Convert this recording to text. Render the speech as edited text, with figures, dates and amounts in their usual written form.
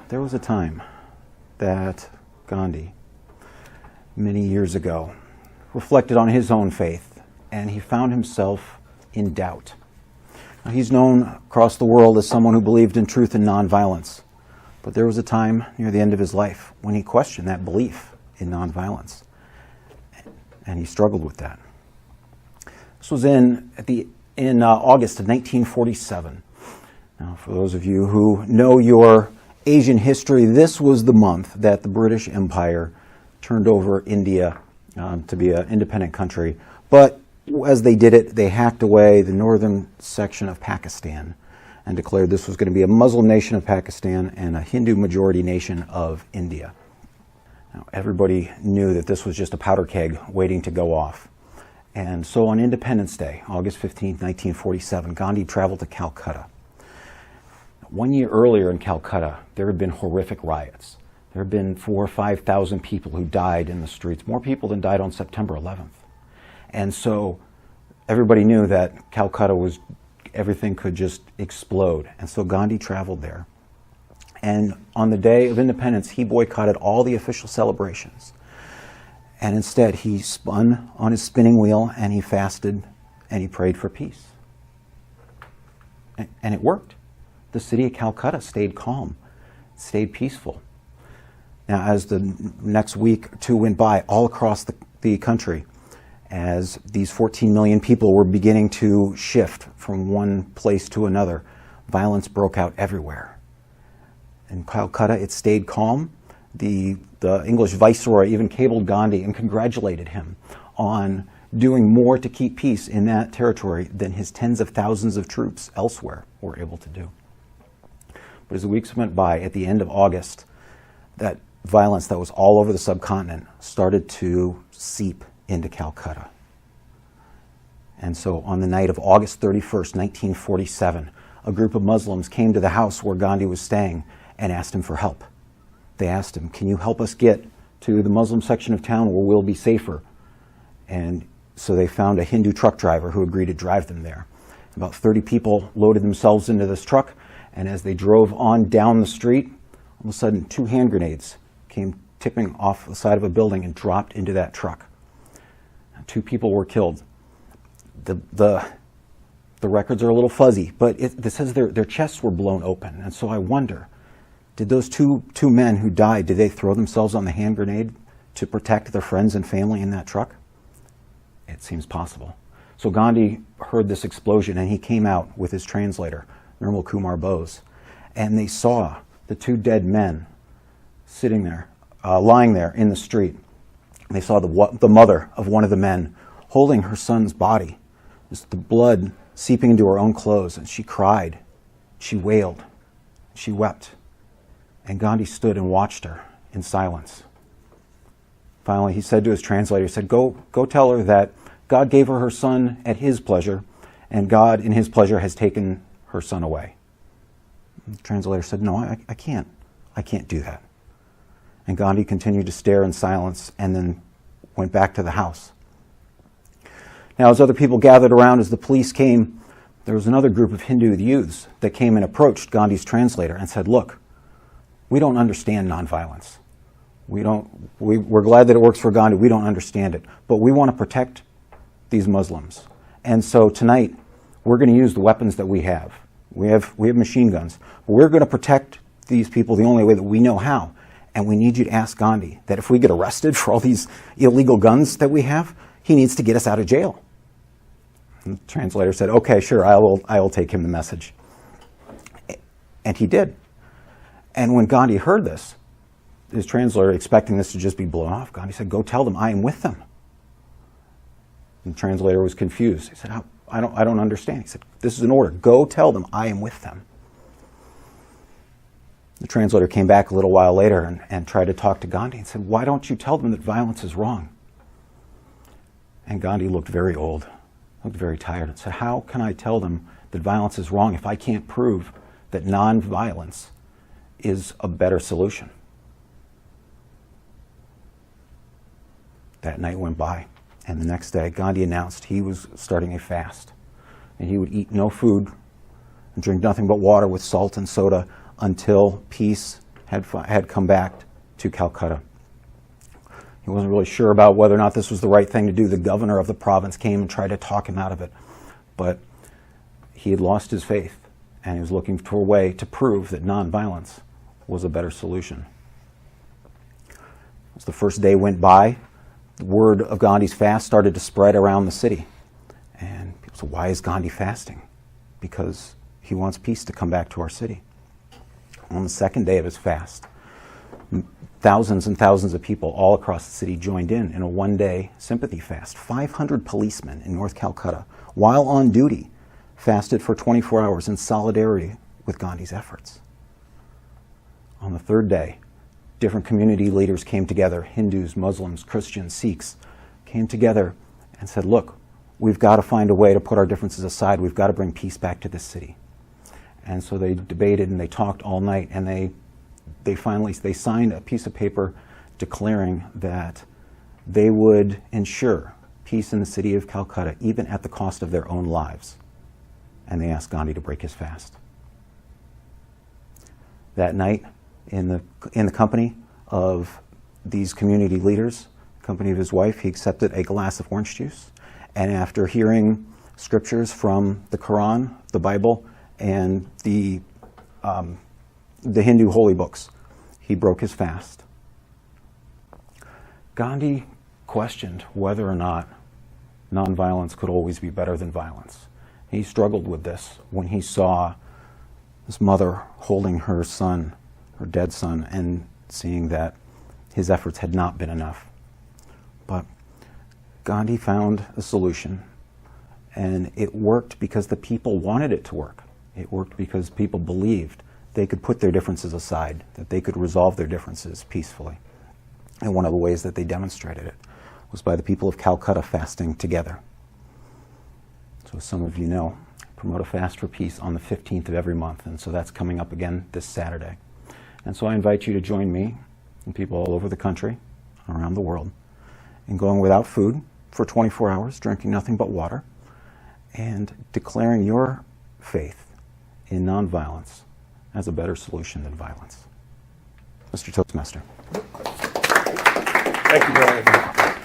There was a time that Gandhi, many years ago, reflected on his own faith, and he found himself in doubt. Now, he's known across the world as someone who believed in truth and nonviolence, but there was a time near the end of his life when he questioned that belief in nonviolence, and he struggled with that. This was in August of 1947. Now, for those of you who know your Asian history, this was the month that the British Empire turned over India to be an independent country. But as they did it, they hacked away the northern section of Pakistan and declared this was going to be a Muslim nation of Pakistan and a Hindu majority nation of India. Now, everybody knew that this was just a powder keg waiting to go off. And so on Independence Day, August 15, 1947, Gandhi traveled to Calcutta. 1 year earlier in Calcutta, there had been horrific riots. There had been 4,000 or 5,000 people who died in the streets, more people than died on September 11th. And so everybody knew that Calcutta was, everything could just explode. And so Gandhi traveled there. And on the day of independence, he boycotted all the official celebrations. And instead, he spun on his spinning wheel and he fasted and he prayed for peace. And it worked. The city of Calcutta stayed calm, stayed peaceful. Now, as the next week or two went by, all across the country, as these 14 million people were beginning to shift from one place to another, violence broke out everywhere. In Calcutta, it stayed calm. The English viceroy even cabled Gandhi and congratulated him on doing more to keep peace in that territory than his tens of thousands of troops elsewhere were able to do. But as the weeks went by, at the end of August, that violence that was all over the subcontinent started to seep into Calcutta. And so on the night of August 31st, 1947, a group of Muslims came to the house where Gandhi was staying and asked him for help. They asked him, "Can you help us get to the Muslim section of town where we'll be safer?" And so they found a Hindu truck driver who agreed to drive them there. About 30 people loaded themselves into this truck, and as they drove on down the street, all of a sudden 2 hand grenades came tipping off the side of a building and dropped into that truck. 2 people were killed. The records are a little fuzzy, but it says their chests were blown open. And so I wonder, did those two men who died, did they throw themselves on the hand grenade to protect their friends and family in that truck? It seems possible. So Gandhi heard this explosion and he came out with his translator, Nirmal Kumar Bose, and they saw the 2 dead men sitting there, lying there in the street. And they saw the mother of one of the men holding her son's body, just the blood seeping into her own clothes, and she cried, she wailed, she wept. And Gandhi stood and watched her in silence. Finally, he said to his translator, he said, go tell her that God gave her son at his pleasure, and God in his pleasure has taken her son away. And the translator said, no, I can't do that. And Gandhi continued to stare in silence and then went back to the house. Now, as other people gathered around, as the police came, there was another group of Hindu youths that came and approached Gandhi's translator and said, look, we don't understand nonviolence. We're glad that it works for Gandhi. We don't understand it. But we want to protect these Muslims. And so tonight, we're going to use the weapons that we have. We have machine guns. But we're going to protect these people the only way that we know how. And we need you to ask Gandhi that if we get arrested for all these illegal guns that we have, he needs to get us out of jail. And the translator said, okay, sure, I will take him the message. And he did. And when Gandhi heard this, his translator, expecting this to just be blown off, Gandhi said, go tell them I am with them. And the translator was confused. He said, I don't understand. He said, this is an order. Go tell them I am with them. The translator came back a little while later and tried to talk to Gandhi and said, why don't you tell them that violence is wrong? And Gandhi looked very old, looked very tired, and said, how can I tell them that violence is wrong if I can't prove that nonviolence is a better solution? That night went by, and the next day Gandhi announced he was starting a fast, and he would eat no food and drink nothing but water with salt and soda until peace had come back to Calcutta. He wasn't really sure about whether or not this was the right thing to do. The governor of the province came and tried to talk him out of it. But he had lost his faith, and he was looking for a way to prove that nonviolence was a better solution. As the first day went by, the word of Gandhi's fast started to spread around the city. And people said, why is Gandhi fasting? Because he wants peace to come back to our city. On the second day of his fast, thousands and thousands of people all across the city joined in a one-day sympathy fast. 500 policemen in North Calcutta, while on duty, fasted for 24 hours in solidarity with Gandhi's efforts. On the third day, different community leaders came together, Hindus, Muslims, Christians, Sikhs, came together and said, look, we've got to find a way to put our differences aside. We've got to bring peace back to this city. And so they debated and they talked all night, and they finally signed a piece of paper declaring that they would ensure peace in the city of Calcutta, even at the cost of their own lives. And they asked Gandhi to break his fast. That night, in the company of these community leaders, company of his wife, he accepted a glass of orange juice. And after hearing scriptures from the Quran, the Bible, and the Hindu holy books, he broke his fast. Gandhi questioned whether or not nonviolence could always be better than violence. He struggled with this when he saw his mother holding her son, her dead son, and seeing that his efforts had not been enough. But Gandhi found a solution, and it worked because the people wanted it to work. It worked because people believed they could put their differences aside, that they could resolve their differences peacefully. And one of the ways that they demonstrated it was by the people of Calcutta fasting together. So as some of you know, I promote a fast for peace on the 15th of every month, and so that's coming up again this Saturday. And so I invite you to join me and people all over the country, around the world, in going without food for 24 hours, drinking nothing but water, and declaring your faith in nonviolence as a better solution than violence. Mr. Toastmaster. Thank you very much.